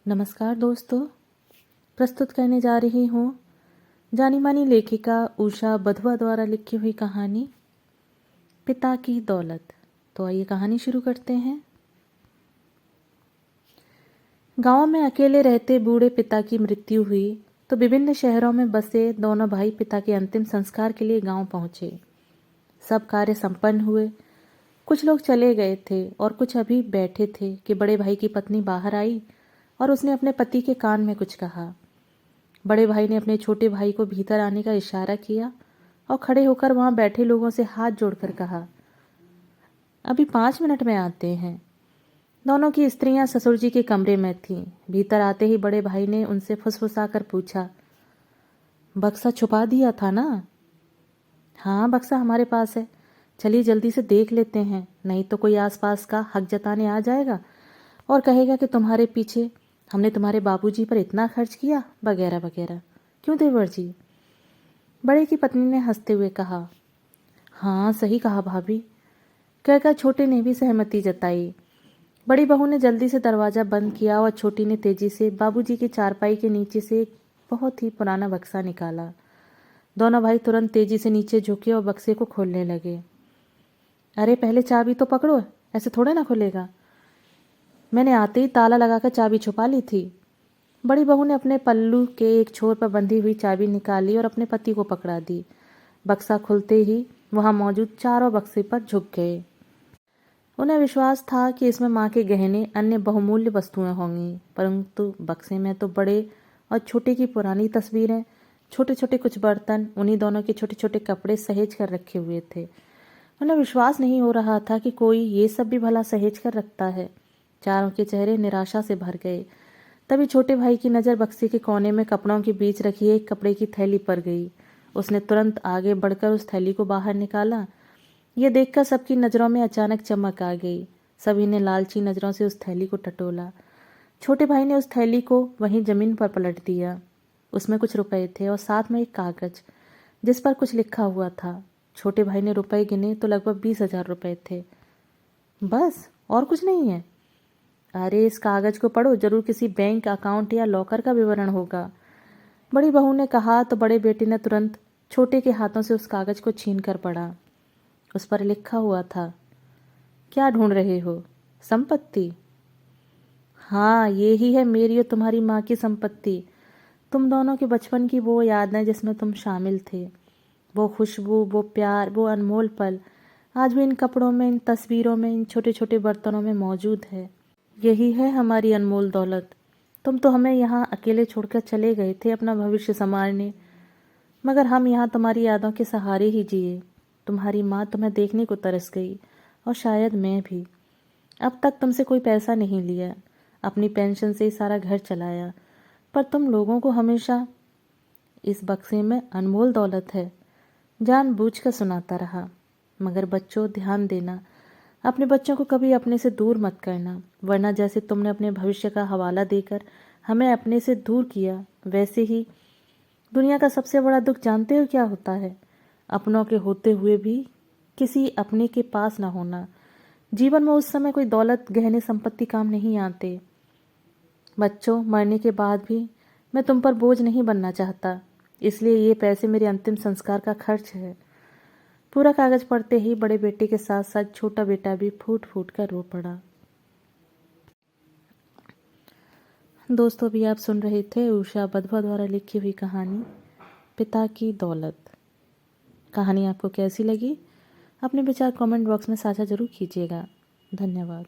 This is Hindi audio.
नमस्कार दोस्तों, प्रस्तुत करने जा रही हूँ जानी मानी लेखिका उषा बधवा द्वारा लिखी हुई कहानी पिता की दौलत। तो आइए कहानी शुरू करते हैं। गांव में अकेले रहते बूढ़े पिता की मृत्यु हुई तो विभिन्न शहरों में बसे दोनों भाई पिता के अंतिम संस्कार के लिए गांव पहुंचे। सब कार्य संपन्न हुए। कुछ लोग चले गए थे और कुछ अभी बैठे थे कि बड़े भाई की पत्नी बाहर आई और उसने अपने पति के कान में कुछ कहा। बड़े भाई ने अपने छोटे भाई को भीतर आने का इशारा किया और खड़े होकर वहां बैठे लोगों से हाथ जोड़कर कहा, अभी 5 मिनट में आते हैं। दोनों की स्त्रियां ससुर जी के कमरे में थीं। भीतर आते ही बड़े भाई ने उनसे फुसफुसाकर पूछा, बक्सा छुपा दिया था ना? हाँ, बक्सा हमारे पास है। चलिए जल्दी से देख लेते हैं, नहीं तो कोई आसपास का हक जताने आ जाएगा और कहेगा कि तुम्हारे पीछे हमने तुम्हारे बाबूजी पर इतना खर्च किया, वगैरह वगैरह। क्यों देवर जी? बड़े की पत्नी ने हंसते हुए कहा, हाँ सही कहा भाभी। कहकर छोटे ने भी सहमति जताई। बड़ी बहू ने जल्दी से दरवाजा बंद किया और छोटी ने तेजी से बाबूजी की चारपाई के नीचे से एक बहुत ही पुराना बक्सा निकाला। दोनों भाई तुरंत तेजी से नीचे झुके और बक्से को खोलने लगे। अरे पहले चाबी तो पकड़ो, ऐसे थोड़े ना खुलेगा। मैंने आते ही ताला लगाकर चाबी छुपा ली थी। बड़ी बहू ने अपने पल्लू के एक छोर पर बंधी हुई चाबी निकाली और अपने पति को पकड़ा दी। बक्सा खुलते ही वहां मौजूद चारों बक्से पर झुक गए। उन्हें विश्वास था कि इसमें माँ के गहने अन्य बहुमूल्य वस्तुएं होंगी, परंतु बक्से में तो बड़े और छोटे की पुरानी तस्वीरें, छोटे छोटे कुछ बर्तन, उन्हीं दोनों के छोटे छोटे कपड़े सहेज कर रखे हुए थे। उन्हें विश्वास नहीं हो रहा था कि कोई ये सब भी भला सहेज कर रखता है। चारों के चेहरे निराशा से भर गए। तभी छोटे भाई की नज़र बक्से के कोने में कपड़ों के बीच रखी एक कपड़े की थैली पर गई। उसने तुरंत आगे बढ़कर उस थैली को बाहर निकाला। यह देखकर सबकी नज़रों में अचानक चमक आ गई। सभी ने लालची नज़रों से उस थैली को टटोला। छोटे भाई ने उस थैली को वहीं जमीन पर पलट दिया। उसमें कुछ रुपए थे और साथ में एक कागज जिस पर कुछ लिखा हुआ था। छोटे भाई ने रुपए गिने तो लगभग 20,000 रुपए थे। बस और कुछ नहीं है? अरे इस कागज को पढ़ो, जरूर किसी बैंक अकाउंट या लॉकर का विवरण होगा। बड़ी बहू ने कहा तो बड़े बेटे ने तुरंत छोटे के हाथों से उस कागज को छीन कर पढ़ा। उस पर लिखा हुआ था, क्या ढूंढ रहे हो? संपत्ति? हाँ, ये ही है मेरी और तुम्हारी माँ की संपत्ति। तुम दोनों के बचपन की वो यादें जिसमें तुम शामिल थे। वो खुशबू, वो प्यार, वो अनमोल पल आज भी इन कपड़ों में, इन तस्वीरों में, इन छोटे छोटे बर्तनों में मौजूद है। यही है हमारी अनमोल दौलत। तुम तो हमें यहाँ अकेले छोड़कर चले गए थे अपना भविष्य संवारने, मगर हम यहाँ तुम्हारी यादों के सहारे ही जिए। तुम्हारी माँ तुम्हें देखने को तरस गई और शायद मैं भी। अब तक तुमसे कोई पैसा नहीं लिया, अपनी पेंशन से ही सारा घर चलाया, पर तुम लोगों को हमेशा इस बक्से में अनमोल दौलत है जानबूझकर सुनाता रहा। मगर बच्चों, ध्यान देना, अपने बच्चों को कभी अपने से दूर मत करना, वरना जैसे तुमने अपने भविष्य का हवाला देकर हमें अपने से दूर किया, वैसे ही दुनिया का सबसे बड़ा दुख जानते हो क्या होता है? अपनों के होते हुए भी किसी अपने के पास ना होना। जीवन में उस समय कोई दौलत, गहने, संपत्ति काम नहीं आते। बच्चों, मरने के बाद भी मैं तुम पर बोझ नहीं बनना चाहता, इसलिए ये पैसे मेरे अंतिम संस्कार का खर्च है। पूरा कागज पढ़ते ही बड़े बेटे के साथ साथ छोटा बेटा भी फूट फूट कर रो पड़ा। दोस्तों, अभी आप सुन रहे थे उषा बधवा द्वारा लिखी हुई कहानी पिता की दौलत। कहानी आपको कैसी लगी? अपने विचार कमेंट बॉक्स में साझा जरूर कीजिएगा। धन्यवाद।